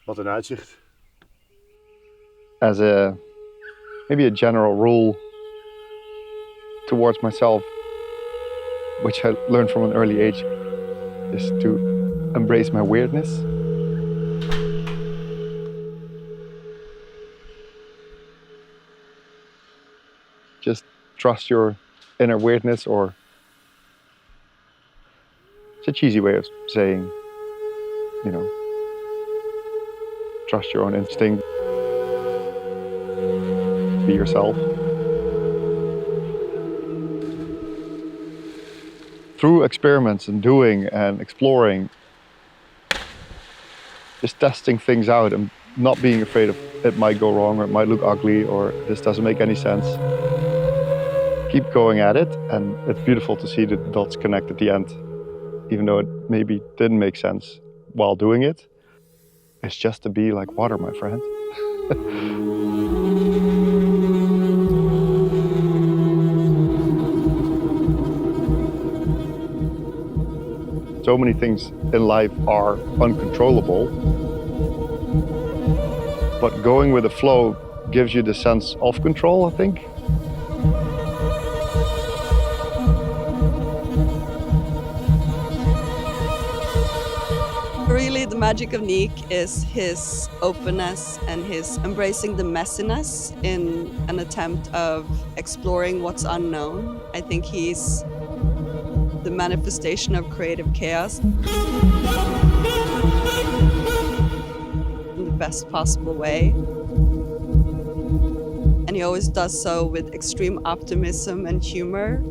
Wat een uitzicht. As maybe a general rule towards myself, which I learned from an early age, is to embrace my weirdness. Just trust your inner weirdness, or it's a cheesy way of saying, trust your own instinct. Be yourself. Through experiments and doing and exploring, just testing things out and not being afraid of it might go wrong, or it might look ugly, or this doesn't make any sense. Keep going at it, and it's beautiful to see the dots connect at the end. Even though it maybe didn't make sense while doing it, it's just to be like water, my friend. So many things in life are uncontrollable, but going with the flow gives you the sense of control, I think. Really, the magic of Niek is his openness and his embracing the messiness in an attempt of exploring what's unknown. I think he's the manifestation of creative chaos in the best possible way. And he always does so with extreme optimism and humor.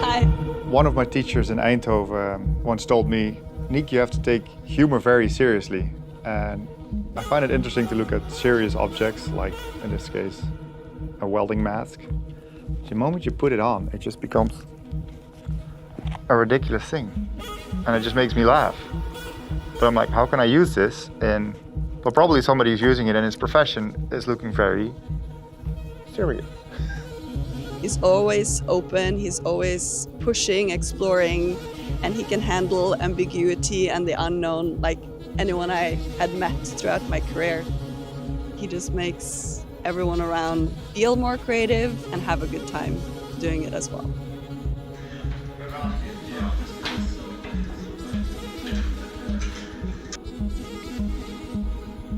Hi. One of my teachers in Eindhoven once told me, Niek, you have to take humor very seriously. And I find it interesting to look at serious objects, like in this case, a welding mask. The moment you put it on, it just becomes a ridiculous thing. And it just makes me laugh. But I'm like, how can I use this? And well, probably somebody who's using it in his profession is looking very serious. He's always open, he's always pushing, exploring, and he can handle ambiguity and the unknown like anyone I had met throughout my career. He just makes everyone around feel more creative and have a good time doing it as well.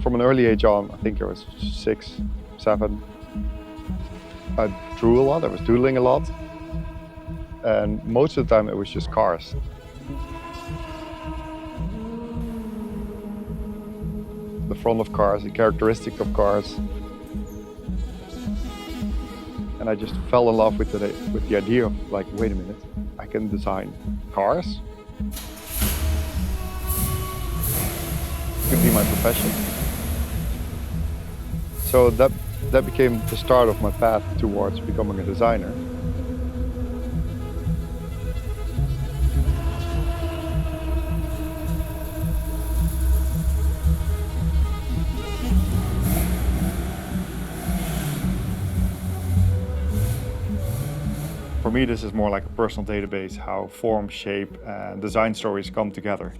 From an early age on, I think I was 6, 7, I drew a lot, I was doodling a lot. And most of the time it was just cars. The front of cars, the characteristics of cars. And I just fell in love with the idea of like, wait a minute, I can design cars. It could be my profession. So that became the start of my path towards becoming a designer. For me, this is more like a personal database, how form, shape, and design stories come together.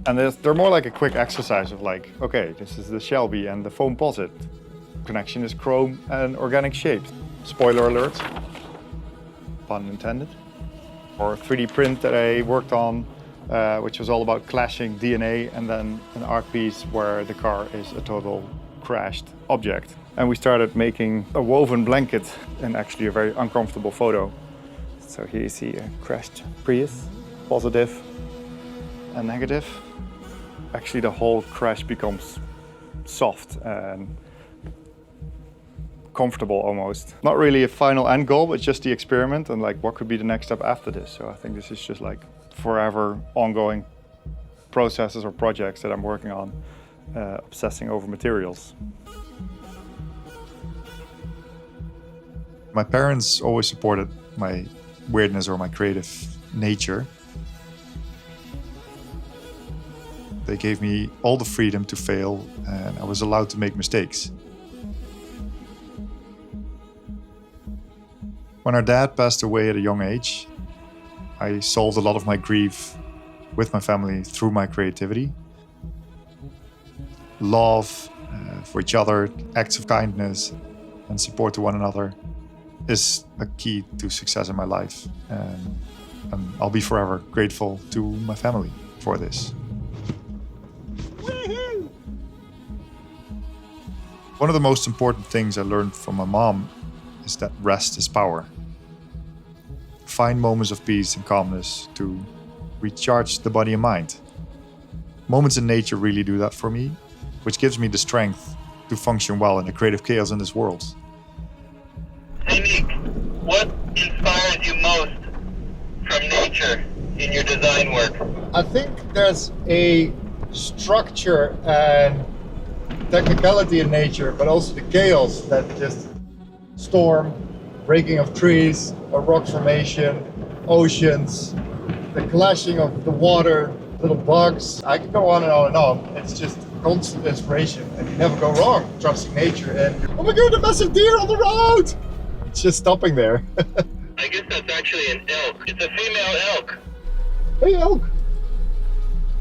And they're more like a quick exercise of like, okay, this is the Shelby and the Foamposite. Connection is chrome and organic shapes. Spoiler alert, pun intended. Or a 3D print that I worked on, which was all about clashing DNA, and then an art piece where the car is a total crashed object. And we started making a woven blanket in actually a very uncomfortable photo. So here you see a crashed Prius, positive and negative. Actually, the whole crash becomes soft and comfortable almost. Not really a final end goal, but just the experiment and like what could be the next step after this. So I think this is just like forever ongoing processes or projects that I'm working on, obsessing over materials. My parents always supported my weirdness or my creative nature. They gave me all the freedom to fail, and I was allowed to make mistakes. When our dad passed away at a young age, I solved a lot of my grief with my family through my creativity. Love for each other, acts of kindness, and support to one another is a key to success in my life. And I'll be forever grateful to my family for this. Woo-hoo! One of the most important things I learned from my mom is that rest is power. Find moments of peace and calmness to recharge the body and mind. Moments in nature really do that for me, which gives me the strength to function well in the creative chaos in this world. Hey Niek, what inspires you most from nature in your design work? I think there's a structure and technicality in nature, but also the chaos that just storm, breaking of trees, a rock formation, oceans, the clashing of the water, little bugs. I could go on and on and on. It's just constant inspiration, and you never go wrong trusting nature. And oh my god, a massive deer on the road! It's just stopping there. I guess that's actually an elk. It's a female elk. Hey elk,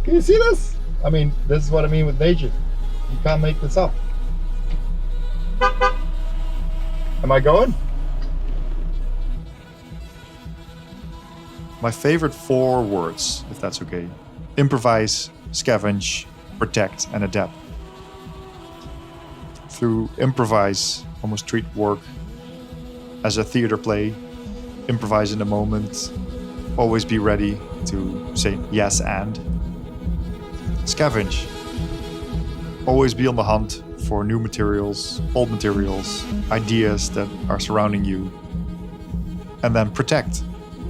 can you see this? I mean, this is what I mean with nature. You can't make this up. Am I going? My favorite 4 words, if that's okay. Improvise, scavenge, protect, and adapt. Through improvise, almost treat work as a theater play. Improvise in the moment. Always be ready to say yes and. Scavenge. Always be on the hunt for new materials, old materials, ideas that are surrounding you. And then protect.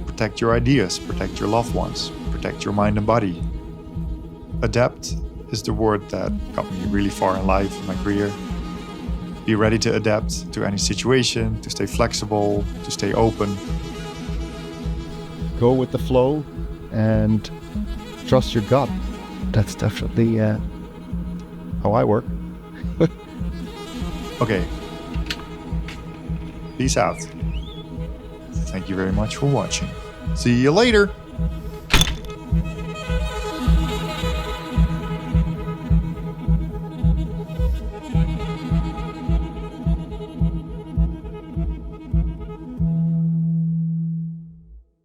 Protect your ideas, protect your loved ones, protect your mind and body. Adapt is the word that got me really far in life, in my career. Be ready to adapt to any situation, to stay flexible, to stay open. Go with the flow and trust your gut. That's definitely how I work. Okay. Peace out. Thank you very much for watching. See you later.